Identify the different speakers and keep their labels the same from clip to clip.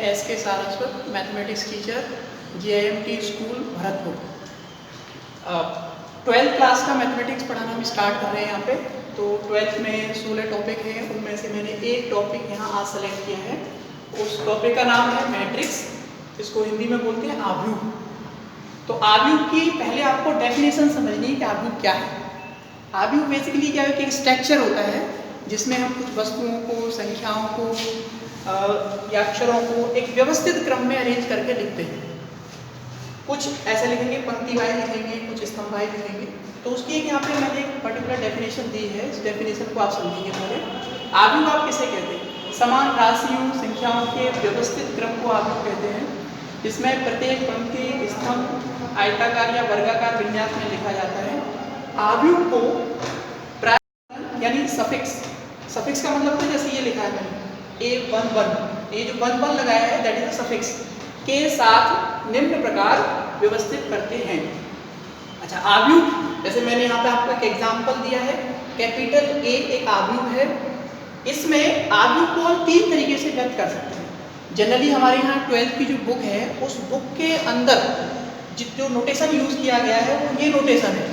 Speaker 1: S के Saraswat, mathematics teacher, JIMT school Bharatpur. 12th class का mathematics पढ़ाना हम स्टार्ट कर रहे हैं यहाँ पे। तो 12th में 16 टॉपिक हैं, उनमें से मैंने एक टॉपिक यहाँ आज सेलेक्ट किया है। उस टॉपिक का नाम है मैट्रिक्स, इसको हिंदी में बोलते हैं आव्यूह। तो आव्यूह की पहले आपको डेफिनेशन समझनी है कि आव्यूह क्या है। आव्यूह बेसिकली क्या है कि एक स्ट्रक्चर होता है जिसमें हम कुछ वस्तुओं को, संख्याओं को या अक्षरों को एक व्यवस्थित क्रम में अरेंज करके लिखते हैं। कुछ ऐसे लिखेंगे, पंक्ति वाइज लिखेंगे, कुछ स्तंभ वाइज लिखेंगे। तो उसकी एक यहाँ पे मैंने एक पर्टिकुलर डेफिनेशन दी है, इस डेफिनेशन को आप समझेंगे पहले। आव्यूह आप किसे कहते हैं? समान राशियों, संख्याओं के व्यवस्थित क्रम को आव्यूह कहते हैं, जिसमें प्रत्येक पंक्ति, स्तंभ आयताकार या वर्गाकार विन्यास में लिखा जाता है। आव्यूह को यानी सफिक्स का मतलब तो जैसे ये लिखा है मैंने A11, ये जो 1 लगाया है दैट इज अ सफिक्स के साथ निम्न प्रकार व्यवस्थित करते हैं। अच्छा, आव्यूह जैसे मैंने यहाँ पे आपको एक एग्जांपल दिया है, कैपिटल A एक आव्यूह है। इसमें आव्यूह को हम 3 तरीके से व्यक्त कर सकते हैं। जनरली हमारे यहाँ 12th की जो बुक है उस बुक के अंदर जो नोटेशन यूज किया गया है वो ये नोटेशन है।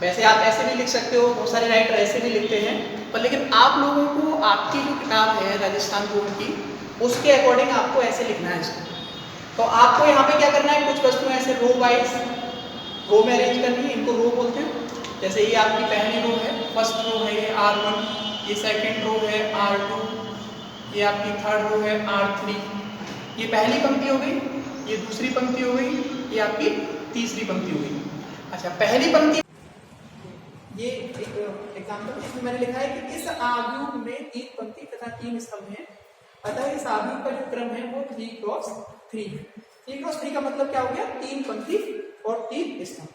Speaker 1: वैसे आप ऐसे भी लिख सकते हो, बहुत सारे राइटर ऐसे भी लिखते हैं, पर लेकिन आप लोगों को आपकी जो किताब है राजस्थान बोर्ड की उसके अकॉर्डिंग आपको ऐसे लिखना है इसको। तो आपको यहाँ पे क्या करना है, कुछ वस्तुएं ऐसे रो वाइज रो में अरेंज करनी है, इनको रो बोलते हैं। जैसे ये आपकी पहली रो है, फर्स्ट रो है ये R1, ये सेकंड रो है R2, ये आपकी थर्ड रो है R3। ये पहली पंक्ति हो गई, ये दूसरी पंक्ति हो गई, ये आपकी तीसरी पंक्ति हो गई। अच्छा, पहली पंक्ति ये एक एग्जांपल इसमें मैंने लिखा है कि इस आव्यूह में 3 पंक्ति तथा 3 स्तंभ हैं, अतः इस आव्यूह का जो क्रम है वो 3x3 है। 3x3 का मतलब क्या हो गया? 3 पंक्ति और 3 स्तंभ।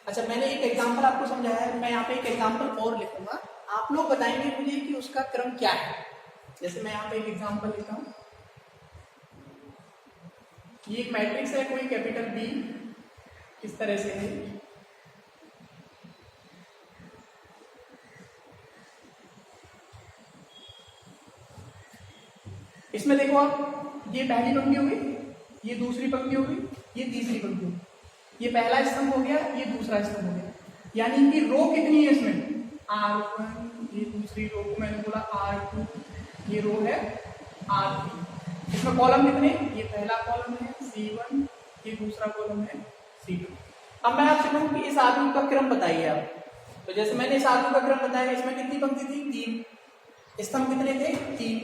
Speaker 1: अच्छा, मैंने एक एग्जांपल आपको समझाया है, मैं यहाँ पे एक एग्जांपल और लिखूंगा, आप लोग बताएंगे मुझे कि उसका क्रम क्या है। जैसे मैं यहाँ पे एक एग्जांपल लिखता हूँ, ये एक मैट्रिक्स है कोई कैपिटल B, इस तरह से है। इसमें देखो आप, ये पहली पंक्ति हो गई, ये दूसरी पंक्ति हो गई, ये तीसरी पंक्ति हो गई, ये पहला स्तंभ हो गया, ये दूसरा स्तंभ हो गया। यानी कि रो कितनी है इसमें? R1, ये दूसरी रो को मैंने बोला R2, ये रो है R3। इसमें कॉलम कितने? ये पहला कॉलम है C1, ये दूसरा कॉलम है C2। अब मैं आपसे कहूँ कि इस आव्यूह का क्रम बताइए आप। तो जैसे मैंने इस आव्यूह का क्रम बताया, इसमें कितनी पंक्ति थी? 3। स्तंभ कितने थे? 3।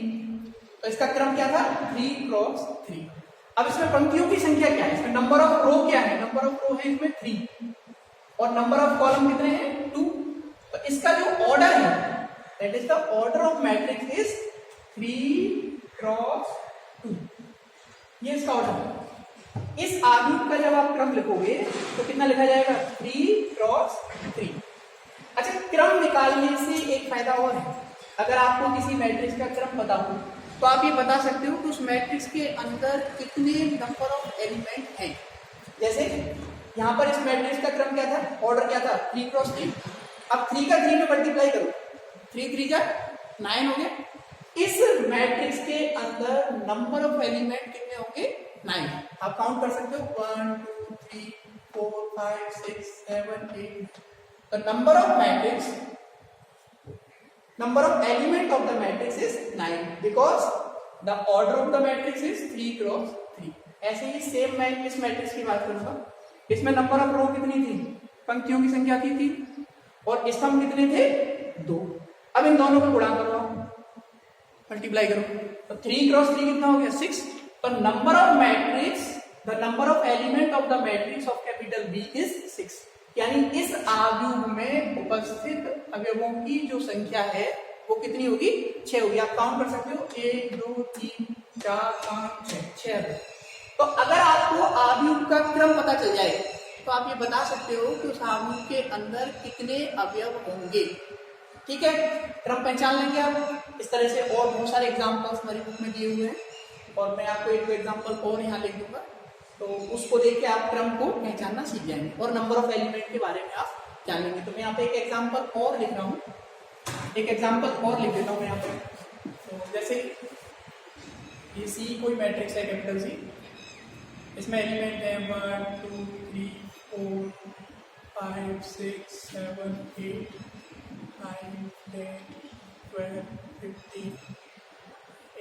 Speaker 1: तो इसका क्रम क्या था? 3x3। अब इसमें पंक्तियों की संख्या क्या है? इसमें नंबर ऑफ रो क्या है? नंबर ऑफ रो है इसमें 3 और नंबर ऑफ कॉलम कितने हैं? 2। तो इसका जो ऑर्डर है that is the order of matrix is 3x2। ये इसका ऑर्डर है। इस आव्यूह का जब आप क्रम लिखोगे तो कितना लिखा जाएगा? 3x3। अच्छा, क्रम निकालने से एक फायदा और है, अगर आपको किसी मैट्रिक्स का क्रम पता हो तो आप ये बता सकते हो कि उस मैट्रिक्स के अंदर कितने नंबर ऑफ एलिमेंट हैं। जैसे यहाँ पर इस मैट्रिक्स का क्रम क्या था? ऑर्डर क्या था? 3x3। अब 3 का 3 में मल्टीप्लाई करो, 3 3 जा 9 हो गया। इस मैट्रिक्स के अंदर नंबर ऑफ एलिमेंट कितने होंगे? 9। आप काउंट कर सकते हो, 1 2 3 4 5 6 7 8। The number of matrix, number of element of the matrix is 9 because the order of the matrix is 3x3। ऐसे ही सेम मैं इस मैट्रिक्स की बात करूंगा, इसमें नंबर ऑफ रो कितनी थी? पंक्तियों की संख्या थी 3 और स्तंभ कितने थे? 2। अब इन दोनों को गुणा करो, मल्टीप्लाई करो, तो 3x3 कितना हो गया? 6। तो number of matrix, the number of element of the matrix of capital B is 6। यानी इस आव्यूह में उपस्थित अवयवों की जो संख्या है वो कितनी होगी? 6 होगी। आप काउंट कर सकते हो, 1 2 3 4 5 6। तो अगर आपको आव्यूह का क्रम पता चल जाए तो आप ये बता सकते हो कि उस आव्यूह के अंदर कितने अवयव होंगे। ठीक है, क्रम पहचान लेंगे आप इस तरह से। और बहुत सारे एग्जाम्पल्स हमारी बुक में दिए हुए हैं और मैं आपको एक एग्जाम्पल और यहाँ लिख दूंगा, तो उसको देख के आप क्रम को पहचानना सीख जाएंगे और नंबर ऑफ एलिमेंट के बारे में आप जान लेंगे। तो मैं यहाँ पे एक एग्जांपल और लिख रहा हूँ, एक एग्जांपल और लिख देता हूँ मैं यहाँ पे। तो जैसे ये सी कोई मैट्रिक्स है कैपिटल सी, इसमें एलिमेंट है 1 2 3 4 5 6 7 8 9 10 12 15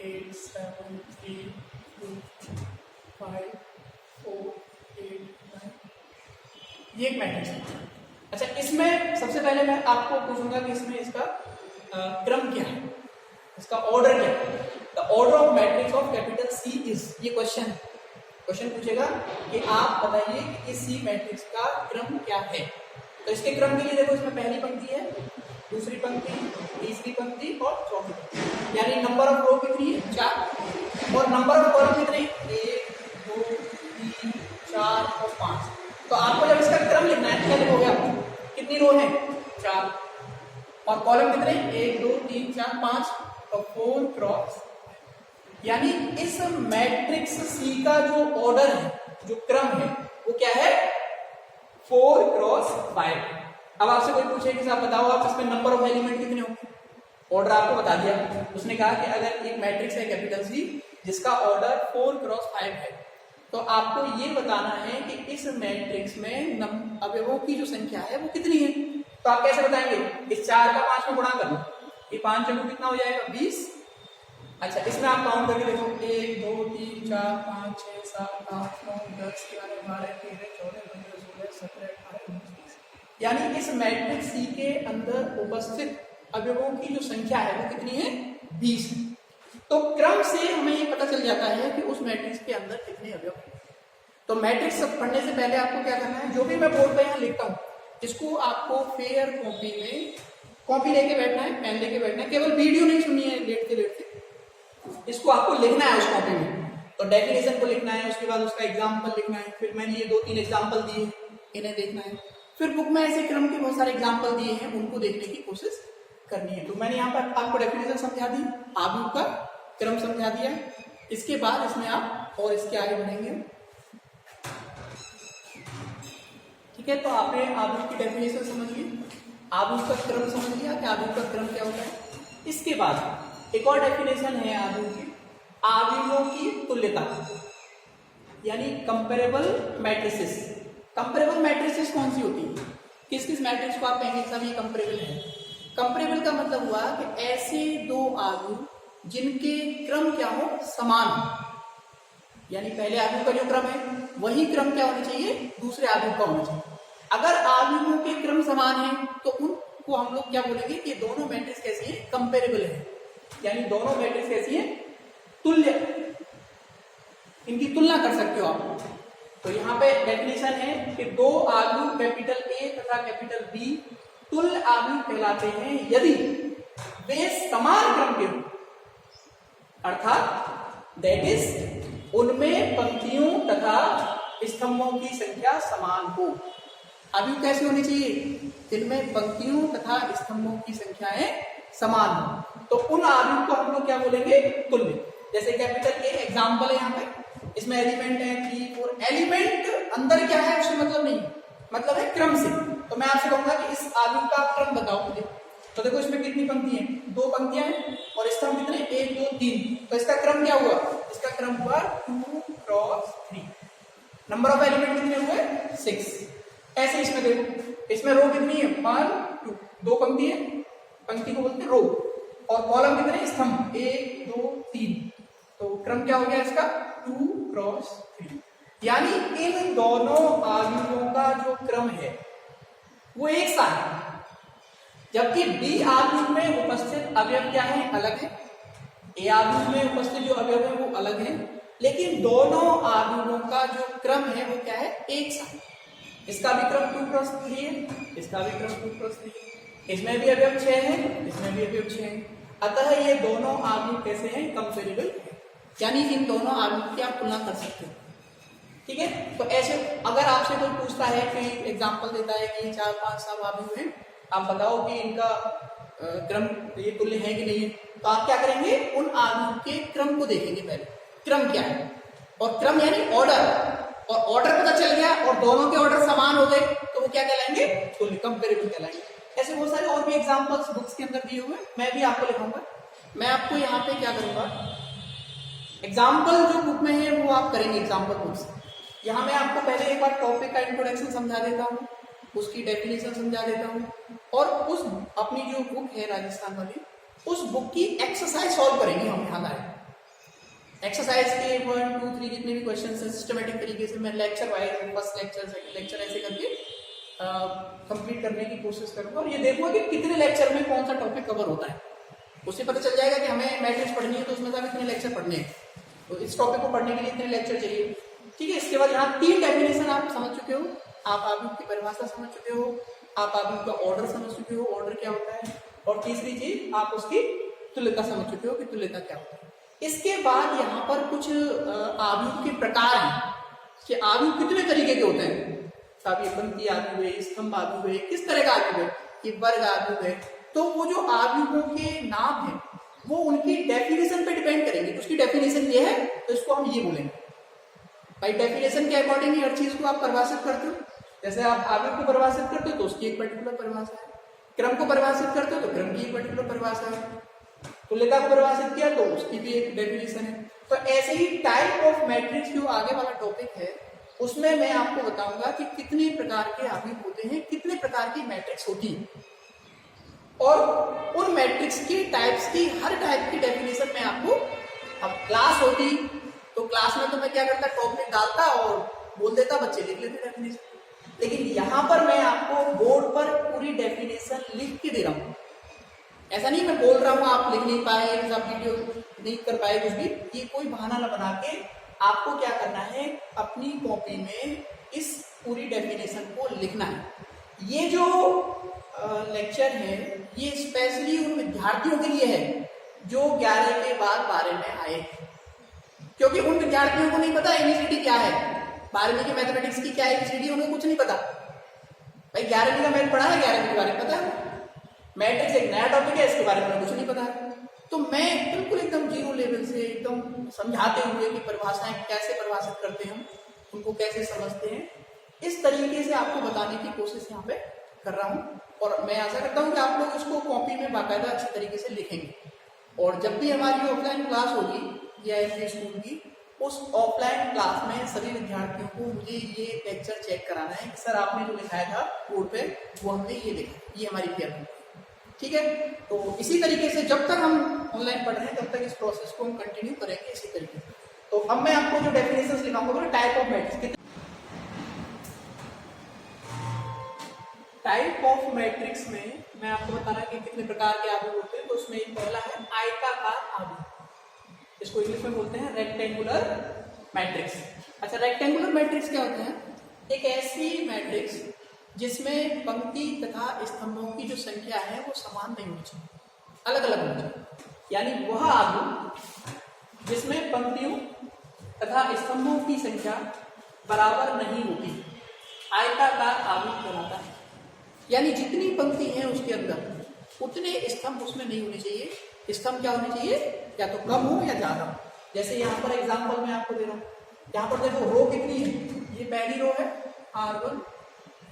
Speaker 1: 8 7 3 2 5 4 8 9, ये एक मैट्रिक्स है। अच्छा, इसमें सबसे पहले मैं आपको पूछूंगा कि इसमें इसका क्रम क्या है, इसका ऑर्डर क्या है। The order of matrix of capital C is, ये क्वेश्चन है। क्वेश्चन पूछेगा कि आप बताइए कि इस सी मैट्रिक्स का क्रम क्या है। तो इसके क्रम के लिए देखो, इसमें पहली पंक्ति है, दूसरी पंक्ति, तीसरी पंक्ति और चौथी पंक्ति, यानी नंबर ऑफ रो कितनी है 4 और नंबर ऑफ कॉलम कितने 1 2 3 4 और 5। तो आपको जब इसका क्रम लिखना है क्या लिखोगे आप, कितनी रो है 4 और कॉलम कितने 1 2 3 4 5, तो 4 क्रॉस, यानी इस मैट्रिक्स सी का जो ऑर्डर है, जो क्रम है, वो क्या है 4 क्रॉस 5। अब आपसे कोई पूछे कि आप बताओ आप इसमें नंबर ऑफ एलिमेंट कितने होंगे, ऑर्डर आपको बता दिया। उसने कहा कि अगर एक मैट्रिक्स है कैपिटल सी जिसका ऑर्डर 4 क्रॉस 5 है, तो आपको ये बताना है कि इस मैट्रिक्स में अवयवों की जो संख्या है वो कितनी है। तो आप कैसे बताएंगे, इस 4 का 5 में गुणा कर लो, ये 5 जगह कितना हो जाएगा 20। अच्छा, इसमें आप काउंट करके देखो 1 2 3 4 5 6 7 8 9 10 11 12 13 14 15 16 17 18 19 20, यानी इस मैट्रिक्स सी के अंदर उपस्थित अवयवों की जो संख्या है वो कितनी है 20। तो क्रम से हमें ये पता चल जाता है कि उस मैट्रिक्स के अंदर कितने अवयव हैं। तो मैट्रिक्स पढ़ने से पहले आपको क्या करना है, जो भी मैं बोर्ड पे यहाँ लिखता हूँ इसको आपको फेयर कॉपी में कॉपी लेके बैठना है, पेन लेके बैठना है, केवल वीडियो नहीं सुननी है लेटते लेटते, इसको आपको लिखना है उस कॉपी में। तो डेफिनेशन को लिखना है, उसके बाद उसका एग्जाम्पल लिखना है, फिर मैंने ये 2-3 एग्जाम्पल दिए इन्हें देखना है, फिर बुक में ऐसे क्रम के बहुत सारे एग्जाम्पल दिए हैं उनको देखने की कोशिश करनी है। तो मैंने यहाँ पर आपको डेफिनेशन समझा दी, आव्यूह का क्रम समझा दिया, इसके बाद इसमें आप और इसके आगे बढ़ेंगे। ठीक है, तो आपने आव्यूह की डेफिनेशन समझ ली, आव्यूह का क्रम समझ लिया कि आव्यूह का क्रम क्या होता है। इसके बाद एक और डेफिनेशन है आव्यूह की, आव्यूहों की तुल्यता, यानी कंपेरेबल मैट्रिसेस। कंपेरेबल मैट्रिसेस कौन सी होती है, किस किस मैट्रिक्स को आप कहेंगे सब ये कंपेरेबल है। कंपेरेबल का मतलब हुआ कि ऐसे दो आव्यूह जिनके क्रम क्या हो समान हो, यानी पहले आव्यूह का जो क्रम है वही क्रम क्या होना चाहिए दूसरे आव्यूह का होना चाहिए। अगर आव्यूहों के क्रम समान है तो उनको हम लोग क्या बोलेंगे कि दोनों मैट्रिक्स कैसी है कंपेरेबल है, यानी दोनों मैट्रिक्स कैसी है तुल्य, इनकी तुलना कर सकते हो आप। तो यहाँ पे डेफिनेशन है कि दो आव्यूह कैपिटल ए तथा कैपिटल बी तुल्य आव्यूह कहलाते हैं यदि वे समान क्रम के हो, अर्थात दैट इज उनमें पंक्तियों तथा स्तंभों की संख्या समान हो। आव्यूह कैसे होने चाहिए, जिनमें पंक्तियों तथा स्तंभों की संख्याएं समान हो, तो उन आव्यूह को हम लोग क्या बोलेंगे तुल्य। जैसे कैपिटल ए एग्जाम्पल है यहाँ पे, इसमें एलिमेंट है 3 4, एलिमेंट अंदर क्या है उससे मतलब नहीं, मतलब है क्रम से। तो मैं आपसे कहूंगा कि इस आव्यूह का क्रम बताओ मुझे, तो देखो इसमें कितनी पंक्ति है 2 पंक्तियां हैं और स्तंभ कितने 1 2 3, तो इसका क्रम क्या हुआ, इसका क्रम हुआ 2 क्रॉस 3। नंबर ऑफ एलिमेंट कितने हुए 6। ऐसे इसमें देखो, इसमें रो कितनी है 1 2, 2 पंक्ति है, पंक्ति को बोलते हैं रो, और कॉलम कितने स्तंभ 1 2 3, तो क्रम क्या हो गया इसका 2 क्रॉस 3। यानी इन दोनों आव्यूहों का जो क्रम है वो एक सा है, जबकि बी आव्यूह में उपस्थित अवयव क्या है अलग है, ए आव्यूह में उपस्थित जो अवयव है वो अलग है, लेकिन दोनों आव्यूहों का जो क्रम है वो क्या है एक सा। इसका भी क्रम 2 क्रॉस 3 है, इसका भी क्रम 2 क्रॉस 3 है, इसमें भी अवयव 6 है, इसमें भी अवयव 6 है, अतः ये दोनों आव्यूह कैसे हैं कंपेरेबल, यानी इन दोनों आव्यूह की आप तुलना कर सकते हो। ठीक है, तो ऐसे अगर आपसे कोई पूछता है कि एग्जांपल देता है कि 4 5 सब आव्यूह हैं, आप बताओ कि इनका क्रम ये तुल्य है कि नहीं है, तो आप क्या करेंगे उन आव्यूह के क्रम को देखेंगे पहले, क्रम क्या है, और क्रम यानी ऑर्डर, और ऑर्डर पता चल गया और दोनों के ऑर्डर समान हो गए तो वो क्या कहलाएंगे तुल्य, कंपेरेबल कहलाएंगे। ऐसे बहुत सारे और भी एग्जांपल्स बुक्स के अंदर दिए हुए मैं भी आपको लिखाऊंगा। मैं आपको यहाँ पे क्या करूंगा एग्जाम्पल जो बुक में है वो आप करेंगे एग्जाम्पल बुक्स। यहाँ मैं आपको पहले एक बार टॉपिक का इंट्रोडक्शन समझा देता हूँ, उसकी डेफिनेशन समझा देता हूँ, और उस अपनी जो बुक है राजस्थान वाली, उस बुक की एक्सरसाइज सॉल्व करेंगे हम यहाँ लाए। एक्सरसाइज के 1, 2, 3 जितने भी क्वेश्चन है सिस्टमेटिक तरीके से मैं lecture wise, first lecture second lecture ऐसे करके कंप्लीट करने की कोशिश करूँगा, और ये देखूंगा कि कितने लेक्चर में कौन सा टॉपिक कवर होता है। उससे पता चल जाएगा कि हमें मैट्रिक्स पढ़नी है तो उसमें से कितने लेक्चर पढ़ने हैं, तो इस टॉपिक को पढ़ने के लिए इतने लेक्चर चाहिए। ठीक है, इसके बाद यहाँ 3 डेफिनेशन आप समझ चुके हो, आप आव्यूह की परिभाषा समझ चुके हो, आप आव्यूह का ऑर्डर समझ चुके हो, ऑर्डर क्या होता है, और तीसरी चीज आप उसकी तुल्यता समझ चुके हो कि तुल्यता क्या होता है। इसके बाद यहाँ पर कुछ आव्यूह के प्रकार हैं कि आव्यूह कितने तरीके के होते हैं। पंक्ति आव्यूह है, स्तंभ आव्यूह है, किस तरह का आव्यूह है, ये वर्ग आव्यूह है। तो वो जो आव्यूहों के नाम है वो उनकी डेफिनेशन पे डिपेंड करेंगे। उसकी डेफिनेशन ये है तो इसको हम ये बोलेंगे। भाई डेफिनेशन के अकॉर्डिंग ही हर चीज को आप परिभाषित करते हो। जैसे आप आव्यूह को परिभाषित करते हो तो उसकी एक पर्टिकुलर परिभाषा है, क्रम को परिभाषित करते हो तो क्रम की एक पर्टिकुलर परिभाषा है, तुल्यता को परिभाषित किया तो उसकी भी एक डेफिनेशन है। तो ऐसे ही टाइप ऑफ मैट्रिक्स जो आगे वाला टॉपिक है उसमें मैं आपको बताऊंगा कि कितने प्रकार के आव्यूह होते हैं, कितने प्रकार की मैट्रिक्स होती है, और उन मैट्रिक्स की टाइप्स की हर टाइप की डेफिनेशन में आपको। अब क्लास होती तो क्लास में तो मैं क्या करता, टॉपिक डालता और बोल देता, बच्चे लिख लेते डेफिनेशन। लेकिन यहाँ पर मैं आपको बोर्ड पर पूरी डेफिनेशन लिख के दे रहा हूँ। ऐसा नहीं मैं बोल रहा हूँ आप लिख नहीं पाए, आप वीडियो नहीं कर पाए कुछ भी, ये कोई बहाना ना बना के आपको क्या करना है, अपनी कॉपी में इस पूरी डेफिनेशन को लिखना है। ये जो लेक्चर है ये स्पेशली उन विद्यार्थियों के लिए है जो 11 के बाद 12 में आए, क्योंकि उन विद्यार्थियों को नहीं पता एबीसीडी क्या है, 12वीं की मैथमेटिक्स की क्या एबीसीडी उन्हें कुछ नहीं पता। भाई 11वीं का मैथ पढ़ा है, 11वीं के बारे में पता है, मैट्रिक्स एक नया टॉपिक है, इसके बारे में कुछ नहीं पता है। तो मैं बिल्कुल एकदम जीरो लेवल से एकदम समझाते हुए कि परिभाषाएं कैसे परिभाषित करते हैं, उनको कैसे समझते हैं, इस तरीके से आपको बताने की कोशिश यहाँ पे कर रहा हूँ। और मैं आशा करता हूँ कि आप लोग इसको कॉपी में बाकायदा अच्छी तरीके से लिखेंगे। और जब भी हमारी ऑफलाइन क्लास होगी या एमपी स्कूल की, उस ऑफलाइन क्लास में सभी विद्यार्थियों को मुझे ये लेक्चर चेक कराना है कि सर आपने जो लिखाया था बोर्ड पे वो हमने ये लिखा, ये हमारी पेयर है। ठीक है, तो इसी तरीके से जब तक हम ऑनलाइन पढ़ रहे हैं तब तक इस प्रोसेस को हम कंटिन्यू करेंगे इसी तरीके से। तो अब मैं आपको जो डेफिनेशंस लिखाऊंगा type of matrix, type of matrix में मैं आपको बता रहा कि कितने प्रकार के आव्यूह होते हैं। तो उसमें एक पहला है आयताकार आव्यूह, इसको इंग्लिश में बोलते हैं रेक्टेंगुलर मैट्रिक्स। अच्छा, रेक्टेंगुलर मैट्रिक्स क्या होते हैं? एक ऐसी मैट्रिक्स जिसमें पंक्ति तथा स्तंभों की जो संख्या है वो समान नहीं होनी चाहिए, अलग अलग होनी चाहिए। यानी वह आव्यूह जिसमें पंक्तियों तथा स्तंभों की संख्या बराबर नहीं होती, आयताकार आव्यूह कहलाता है। यानी जितनी पंक्ति है उसके अंदर उतने स्तंभ उसमें नहीं होने चाहिए। स्तंभ क्या होने चाहिए, या तो कम हो या ज्यादा हो। जैसे यहाँ पर एग्जांपल मैं आपको दे रहा हूँ, यहाँ पर देखो रो कितनी है, ये पहली रो है R1,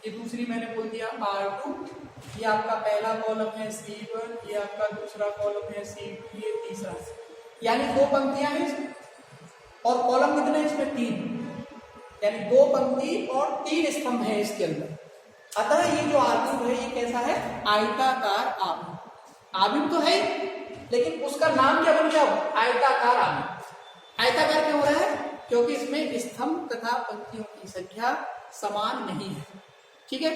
Speaker 1: ये दूसरी मैंने बोल दिया R2, ये आपका पहला कॉलम है C1, ये आपका दूसरा कॉलम है C2, ये तीसरा। यानी 2 पंक्तियां हैं इसमें, और कॉलम कितने हैं इसमें 3, यानी 2 पंक्ति और 3 स्तंभ है इसके अंदर। अतः ये जो आव्यूह है ये कैसा है, आयताकार आव्यूह। आव्यूह तो है लेकिन उसका नाम क्या बन गया, आयताकार आव्यूह। आयताकार क्यों हो रहा है, क्योंकि इसमें स्तंभ तथा पंक्तियों की संख्या समान नहीं है। ठीक है,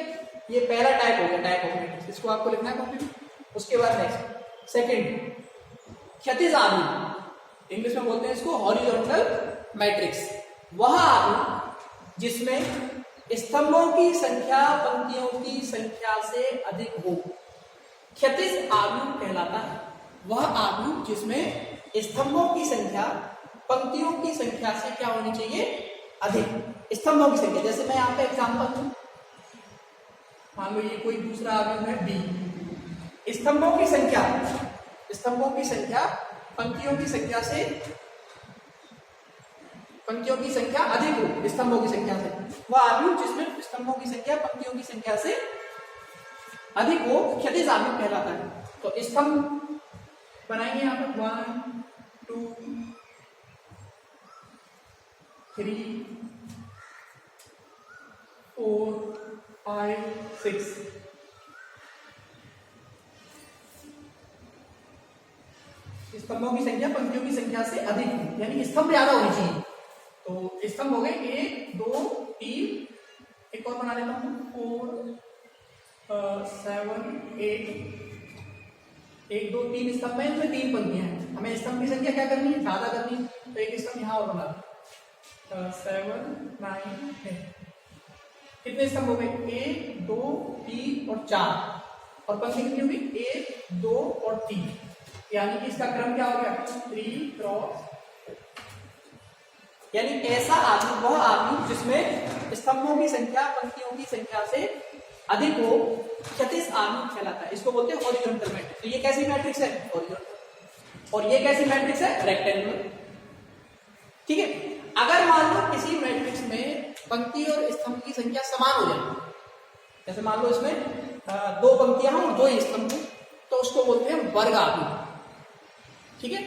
Speaker 1: ये पहला टाइप हो गया, टाइप ऑफ मैट्रिक्स, इसको आपको लिखना है कॉपी में। उसके बाद नेक्स्ट सेकंड, क्षैतिज आव्यूह, इंग्लिश में बोलते हैं इसको हॉरिजॉन्टल मैट्रिक्स। वह आव्यूह जिसमें स्तंभों की संख्या पंक्तियों की संख्या से अधिक हो, क्षैतिज आव्यूह कहलाता है। वह आव्यूह जिसमें स्तंभों की संख्या पंक्तियों की संख्या से क्या होनी चाहिए, अधिक। स्तंभों की संख्या, जैसे मैं यहाँ पे एग्जांपल दूं, मान लो ये कोई दूसरा आव्यूह है B, स्तंभों की संख्या पंक्तियों की संख्या से, पंक्तियों की संख्या अधिक हो स्तंभों की संख्या से, वह आव्यूह जिसमें स्तंभों की संख्या पंक्तियों की संख्या से अधिक हो क्षैतिज आव्यूह कहलाता है। तो स्तंभ बनाएंगे यहाँ पे 1 2 3 4 5 6। स्तंभों की संख्या पंक्तियों की संख्या से अधिक हो, यानी स्तंभ ज्यादा होनी चाहिए। तो स्तंभ हो गए 1 2 3, एक और बना लेता हूँ 4 7 8, 1 2 3 स्तंभ है, इसमें 3 पंक्तियां हैं। हमें स्तंभ की संख्या क्या करनी है, ज्यादा करनी है, तो एक स्तंभ यहाँ और बना 7 9 10। कितने स्तंभ हो गए, 1 2 3 और 4, और पंक्ति कितनी होगी 1 2 और 3, यानी कि इसका क्रम क्या हो गया 3 क्रॉस। यानी ऐसा आदमी, वह आदमी जिसमें स्तंभों की संख्या पंक्तियों की संख्या से अधिक हो, क्षैतिज आदमी कहलाता है। इसको बोलते हैं हॉरिजॉन्टल मैट्रिक्स। तो ये कैसी मैट्रिक्स है, हॉरिजॉन्टल। और ये कैसी मैट्रिक्स है, रेक्टेंगुलर। ठीक है, अगर मान लो किसी मैट्रिक्स में पंक्ति और स्तंभ की संख्या समान हो जाए, जैसे मान लो इसमें 2 पंक्तियां हों 2 ही स्तंभ, तो उसको बोलते हैं वर्ग आव्यूह। ठीक है,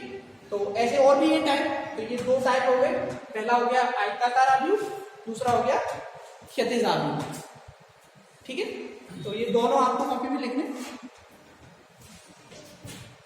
Speaker 1: तो ऐसे और भी ये टाइप, तो ये 2 टाइप हो गए। पहला हो गया आयताकार आव्यूह, दूसरा हो गया क्षैतिज आव्यूह। ठीक है, तो ये दोनों आपको कॉपी में लिखने